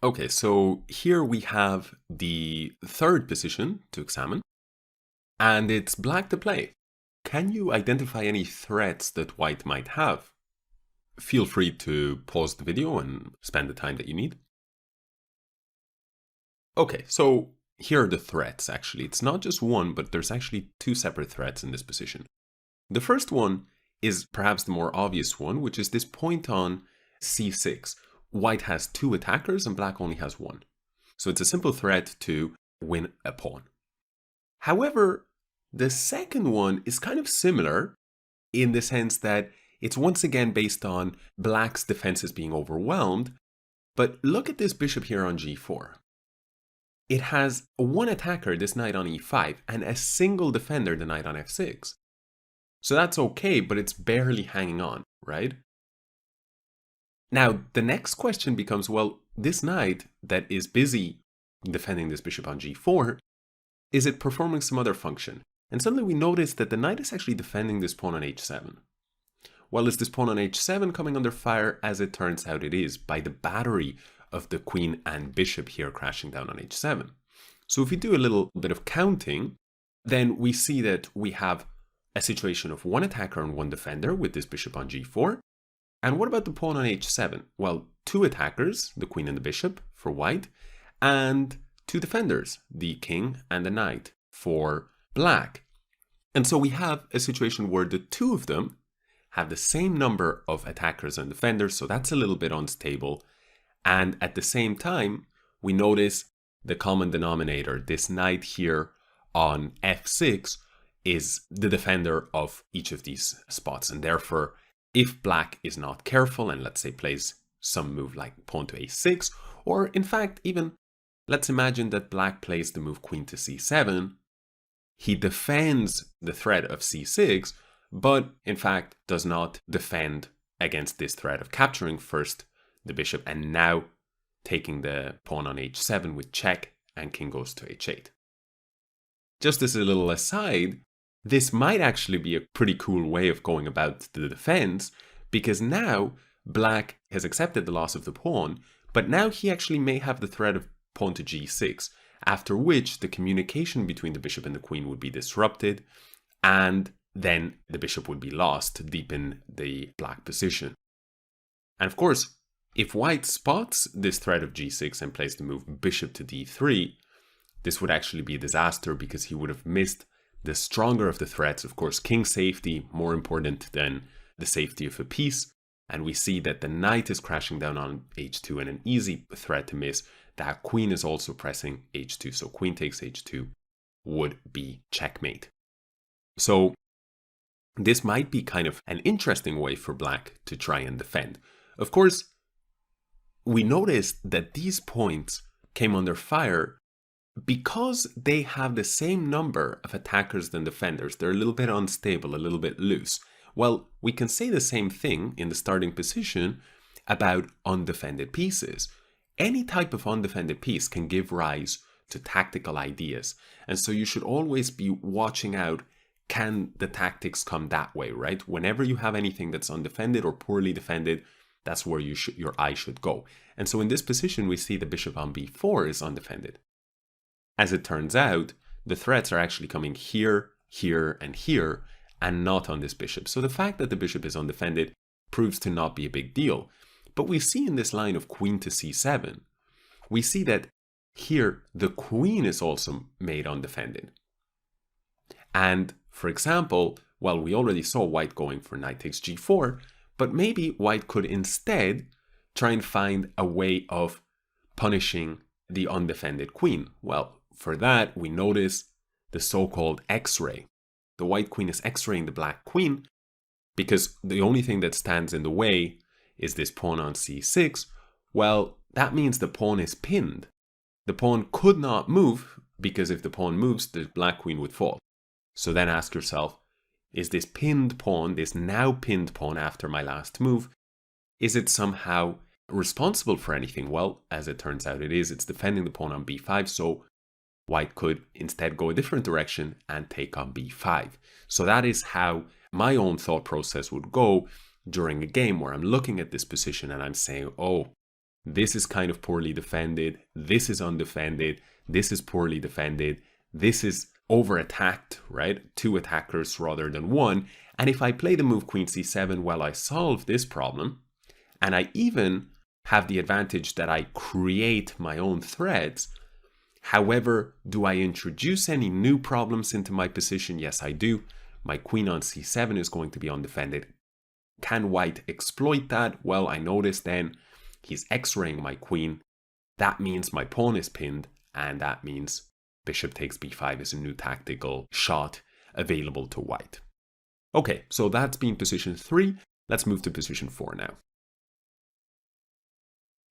Okay, so here we have the third position to examine, and it's black to play. Can you identify any threats that white might have? Feel free to pause the video and spend the time that you need. Okay, so here are the threats actually. It's not just one, but there's actually two separate threats in this position. The first one is perhaps the more obvious one, which is this point on c6. White has two attackers and black only has one. So it's a simple threat to win a pawn. However, the second one is kind of similar in the sense that it's once again based on black's defenses being overwhelmed. But look at this bishop here on g4. It has one attacker, this knight on e5, and a single defender, the knight on f6. So that's okay, but it's barely hanging on, right? Now, the next question becomes, well, this knight that is busy defending this bishop on g4, is it performing some other function? And suddenly we notice that the knight is actually defending this pawn on h7. Well, is this pawn on h7 coming under fire? As it turns out, it is, by the battery of the queen and bishop here crashing down on h7. So if we do a little bit of counting, then we see that we have a situation of one attacker and one defender with this bishop on g4. And what about the pawn on h7? Well, two attackers, the queen and the bishop for white, and two defenders, the king and the knight for black. And so we have a situation where the two of them have the same number of attackers and defenders, so that's a little bit unstable. And at the same time, we notice the common denominator. This knight here on f6 is the defender of each of these spots, and therefore if black is not careful and let's say plays some move like pawn to a6, or in fact even let's imagine that black plays the move queen to c7, he defends the threat of c6, but in fact does not defend against this threat of capturing first the bishop and now taking the pawn on h7 with check and king goes to h8. Just as a little aside, this might actually be a pretty cool way of going about the defense, because now black has accepted the loss of the pawn, but now he actually may have the threat of pawn to g6, after which the communication between the bishop and the queen would be disrupted, and then the bishop would be lost to deepen the black position. And of course, if white spots this threat of g6 and plays the move bishop to d3, this would actually be a disaster because he would have missed the stronger of the threats. Of course, king safety, more important than the safety of a piece. And we see that the knight is crashing down on h2 and an easy threat to miss. That queen is also pressing h2. So queen takes h2 would be checkmate. So this might be kind of an interesting way for black to try and defend. Of course, we noticed that these points came under fire because they have the same number of attackers than defenders. They're a little bit unstable, a little bit loose. Well, we can say the same thing in the starting position about undefended pieces. Any type of undefended piece can give rise to tactical ideas. And so you should always be watching out, can the tactics come that way, right? Whenever you have anything that's undefended or poorly defended, that's where your eye should go. And so in this position, we see the bishop on b4 is undefended. As it turns out, the threats are actually coming here, here, and here, and not on this bishop. So the fact that the bishop is undefended proves to not be a big deal. But we see in this line of queen to c7, we see that here the queen is also made undefended. And for example, well, we already saw white going for knight takes g4, but maybe white could instead try and find a way of punishing the undefended queen. Well, for that, we notice the so-called X-ray. The white queen is X-raying the black queen because the only thing that stands in the way is this pawn on c6. Well, that means the pawn is pinned. The pawn could not move because if the pawn moves, the black queen would fall. So then ask yourself, is this pinned pawn, this now pinned pawn after my last move, is it somehow responsible for anything? Well, as it turns out, it is. It's defending the pawn on b5, so white could instead go a different direction and take on b5. So that is how my own thought process would go during a game where I'm looking at this position and I'm saying, oh, this is kind of poorly defended, this is undefended, this is poorly defended, this is over-attacked, right? 2 attackers rather than 1. And if I play the move Queen c7, well, I solve this problem, and I even have the advantage that I create my own threats. However, do I introduce any new problems into my position? Yes, I do. My queen on c7 is going to be undefended. Can white exploit that? Well, I notice then he's x-raying my queen. That means my pawn is pinned, and that means bishop takes b5 is a new tactical shot available to white. Okay, so that's been position 3. Let's move to position 4 now.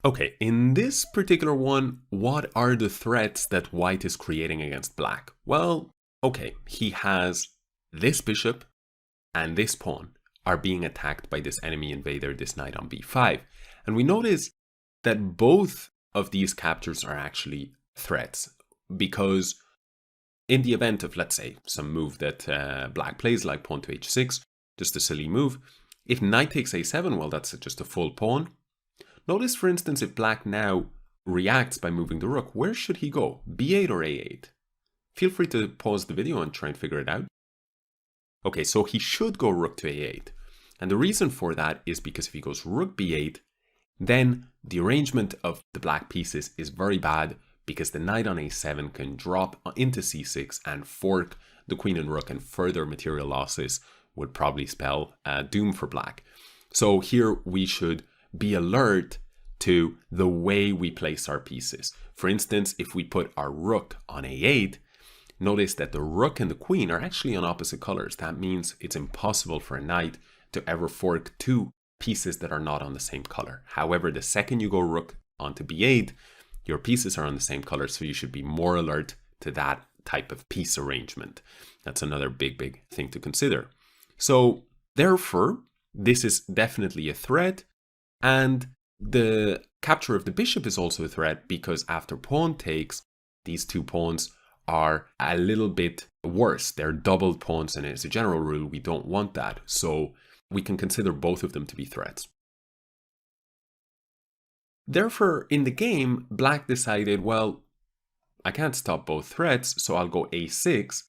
Okay, in this particular one, what are the threats that white is creating against black? Well, okay, he has this bishop and this pawn are being attacked by this enemy invader, this knight on b5. And we notice that both of these captures are actually threats, because in the event of, let's say, some move that black plays, like pawn to h6, just a silly move, if knight takes a7, well, that's just a full pawn. Notice, for instance, if black now reacts by moving the rook, where should he go? b8 or a8? Feel free to pause the video and try and figure it out. Okay, so he should go rook to a8. And the reason for that is because if he goes rook b8, then the arrangement of the black pieces is very bad, because the knight on a7 can drop into c6 and fork the queen and rook, and further material losses would probably spell doom for black. So here we should be alert to the way we place our pieces. For instance, if we put our rook on a8, notice that the rook and the queen are actually on opposite colors. That means it's impossible for a knight to ever fork 2 pieces that are not on the same color. However, the second you go rook onto b8, your pieces are on the same color, so you should be more alert to that type of piece arrangement. That's another big thing to consider. So therefore, this is definitely a threat. And the capture of the bishop is also a threat, because after pawn takes, these 2 pawns are a little bit worse. They're doubled pawns, and as a general rule, we don't want that. So we can consider both of them to be threats. Therefore, in the game, black decided, well, I can't stop both threats, so I'll go a6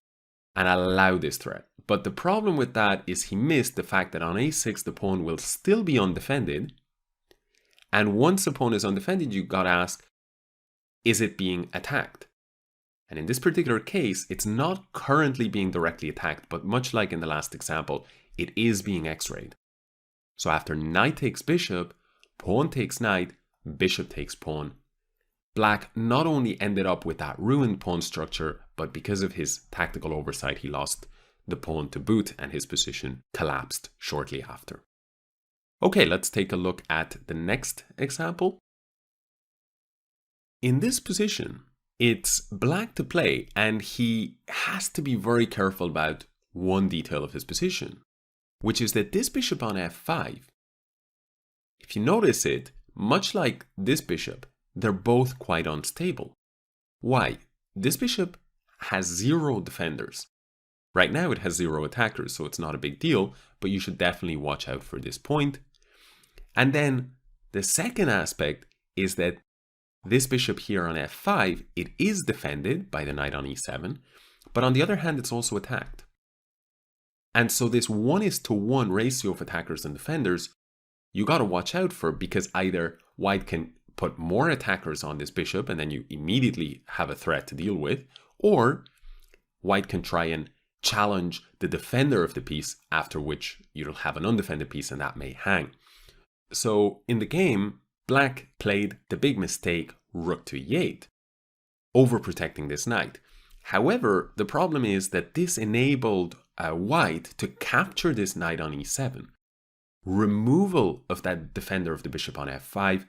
and I'll allow this threat. But the problem with that is he missed the fact that on a6, the pawn will still be undefended. And once a pawn is undefended, you got to ask, is it being attacked? And in this particular case, it's not currently being directly attacked, but much like in the last example, it is being x-rayed. So after knight takes bishop, pawn takes knight, bishop takes pawn. Black not only ended up with that ruined pawn structure, but because of his tactical oversight, he lost the pawn to boot, and his position collapsed shortly after. Okay, let's take a look at the next example. In this position, it's black to play, and he has to be very careful about one detail of his position, which is that this bishop on f5, if you notice it, much like this bishop, they're both quite unstable. Why? This bishop has 0 defenders. Right now it has 0 attackers, so it's not a big deal, but you should definitely watch out for this point. And then the second aspect is that this bishop here on f5, it is defended by the knight on e7, but on the other hand, it's also attacked. And so this 1:1 ratio of attackers and defenders, you got to watch out for, because either white can put more attackers on this bishop and then you immediately have a threat to deal with, or white can try and challenge the defender of the piece, after which you'll have an undefended piece and that may hang. So in the game, black played the big mistake, rook to e8, overprotecting this knight. However, the problem is that this enabled white to capture this knight on e7, removal of that defender of the bishop on f5,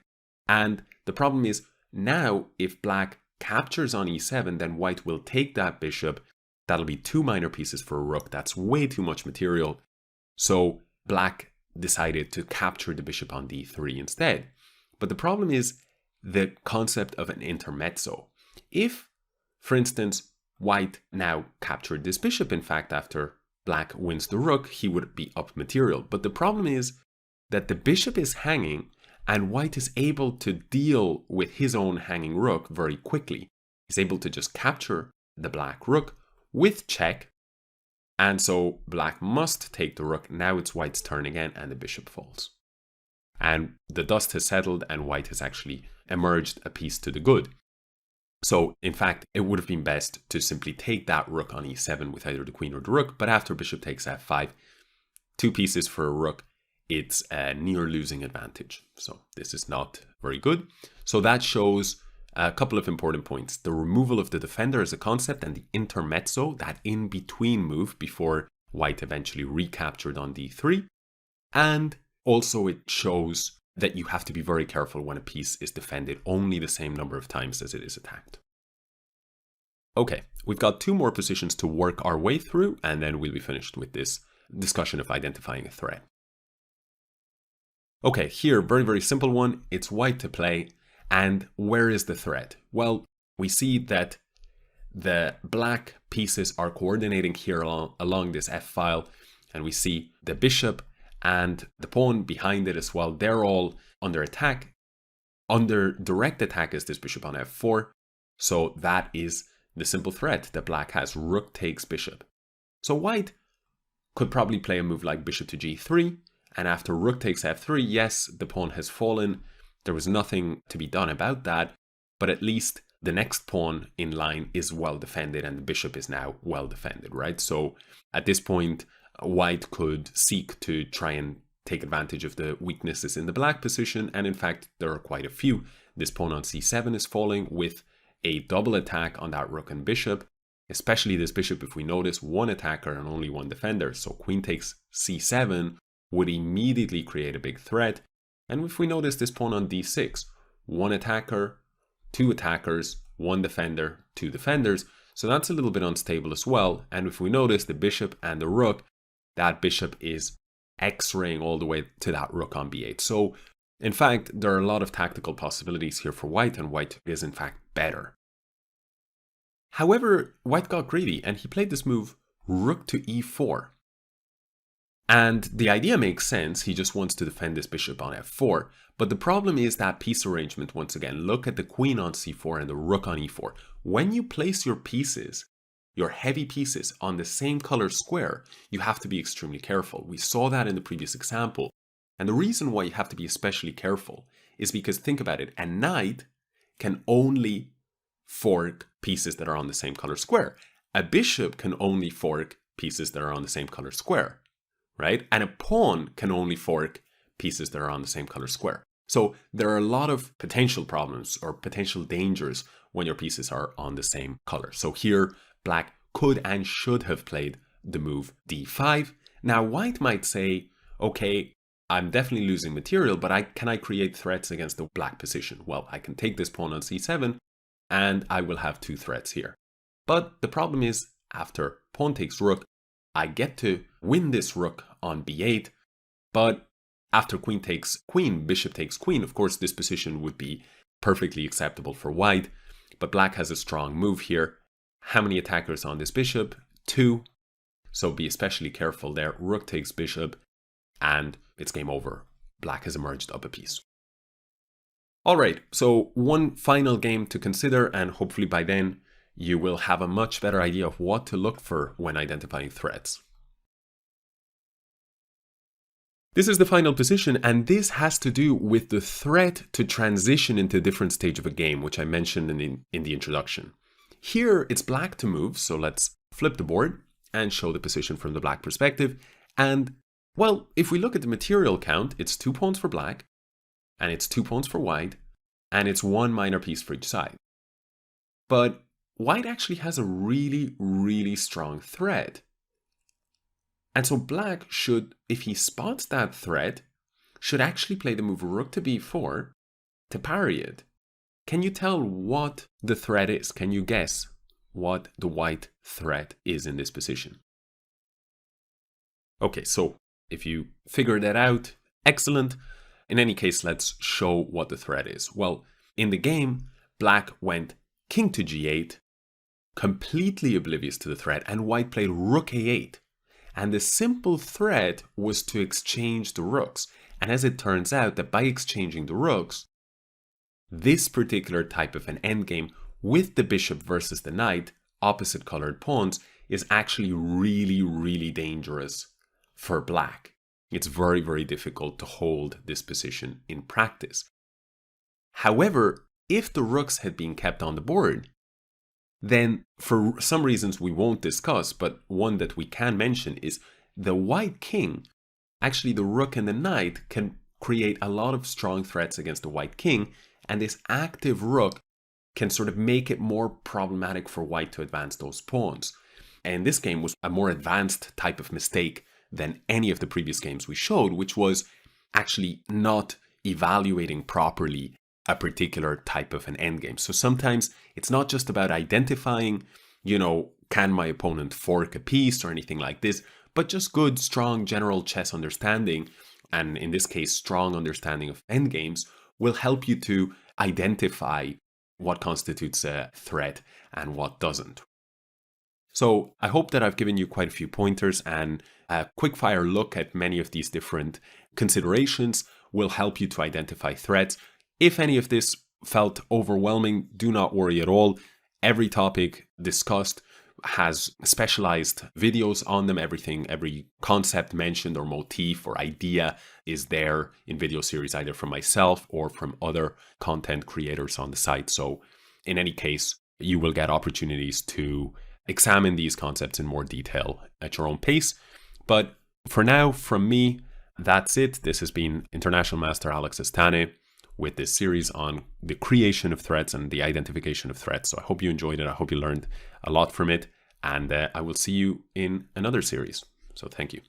and the problem is now if black captures on e7, then white will take that bishop. That'll be 2 minor pieces for a rook. That's way too much material. So black decided to capture the bishop on d3 instead. But the problem is the concept of an intermezzo. If, for instance, white now captured this bishop, in fact, after black wins the rook, he would be up material. But the problem is that the bishop is hanging And white is able to deal with his own hanging rook very quickly. He's able to just capture the black rook with check. And so black must take the rook. Now it's white's turn again and the bishop falls. And the dust has settled and white has actually emerged a piece to the good. So in fact, it would have been best to simply take that rook on e7 with either the queen or the rook. But after bishop takes f5, 2 pieces for a rook, it's a near losing advantage. So this is not very good. So that shows a couple of important points. The removal of the defender as a concept and the intermezzo, that in-between move before white eventually recaptured on d3. And also it shows that you have to be very careful when a piece is defended only the same number of times as it is attacked. Okay, we've got 2 more positions to work our way through, and then we'll be finished with this discussion of identifying a threat. Okay, here, very simple one. It's white to play. And where is the threat? Well, we see that the black pieces are coordinating here along this F file. And we see the bishop and the pawn behind it as well. They're all under attack. Under direct attack is this bishop on F4. So that is the simple threat that black has. Rook takes bishop. So white could probably play a move like bishop to G3. And after rook takes F3, yes, the pawn has fallen. There was nothing to be done about that. But at least the next pawn in line is well defended and the bishop is now well defended, right? So at this point, white could seek to try and take advantage of the weaknesses in the black position. And in fact, there are quite a few. This pawn on c7 is falling with a double attack on that rook and bishop. Especially this bishop, if we notice, 1 attacker and only 1 defender. So queen takes c7 would immediately create a big threat. And if we notice this pawn on d6, 1 attacker, 2 attackers, 1 defender, 2 defenders. So that's a little bit unstable as well. And if we notice the bishop and the rook, that bishop is x-raying all the way to that rook on b8. So in fact, there are a lot of tactical possibilities here for white, and white is in fact better. However, white got greedy and he played this move rook to e4. And the idea makes sense. He just wants to defend this bishop on f4. But the problem is that piece arrangement once again. Look at the queen on c4 and the rook on e4. When you place your pieces, your heavy pieces, on the same color square, you have to be extremely careful. We saw that in the previous example. And the reason why you have to be especially careful is because, think about it, a knight can only fork pieces that are on the same color square. A bishop can only fork pieces that are on the same color square, right? And a pawn can only fork pieces that are on the same color square. So there are a lot of potential problems or potential dangers when your pieces are on the same color. So here, black could and should have played the move d5. Now, white might say, okay, I'm definitely losing material, but can I create threats against the black position? Well, I can take this pawn on c7, and I will have 2 threats here. But the problem is, after pawn takes rook, I get to win this rook on b8, but after queen takes queen, bishop takes queen, of course this position would be perfectly acceptable for white, but black has a strong move here. How many attackers on this bishop? 2. So be especially careful there. Rook takes bishop, and it's game over. Black has emerged up a piece. All right, so one final game to consider, and hopefully by then you will have a much better idea of what to look for when identifying threats. This is the final position, and this has to do with the threat to transition into a different stage of a game, which I mentioned in the introduction. Here, it's black to move, so let's flip the board and show the position from the black perspective. And, well, if we look at the material count, it's 2 pawns for black, and it's 2 pawns for white, and it's 1 minor piece for each side. But white actually has a really strong threat. And so black should, if he spots that threat, should actually play the move rook to b4 to parry it. Can you tell what the threat is? Can you guess what the white threat is in this position? Okay, so if you figure that out, excellent. In any case, let's show what the threat is. Well, in the game, black went king to g8, completely oblivious to the threat, and white played rook a8. And the simple threat was to exchange the rooks. And as it turns out that by exchanging the rooks, this particular type of an endgame with the bishop versus the knight, opposite colored pawns, is actually really, really dangerous for black. It's very, very difficult to hold this position in practice. However, if the rooks had been kept on the board, then for some reasons we won't discuss, but one that we can mention is the white king, actually the rook and the knight can create a lot of strong threats against the white king, and this active rook can sort of make it more problematic for white to advance those pawns. And this game was a more advanced type of mistake than any of the previous games we showed, which was actually not evaluating properly a particular type of an endgame. So sometimes it's not just about identifying, can my opponent fork a piece or anything like this, but just good, strong general chess understanding, and in this case, strong understanding of endgames, will help you to identify what constitutes a threat and what doesn't. So I hope that I've given you quite a few pointers, and a quick-fire look at many of these different considerations will help you to identify threats. If any of this felt overwhelming, do not worry at all. Every topic discussed has specialized videos on them. Every concept mentioned or motif or idea is there in video series, either from myself or from other content creators on the site. So in any case, you will get opportunities to examine these concepts in more detail at your own pace. But for now, from me, that's it. This has been International Master Alex Astaneh with this series on the creation of threats and the identification of threats. So I hope you enjoyed it. I hope you learned a lot from it. And I will see you in another series. So thank you.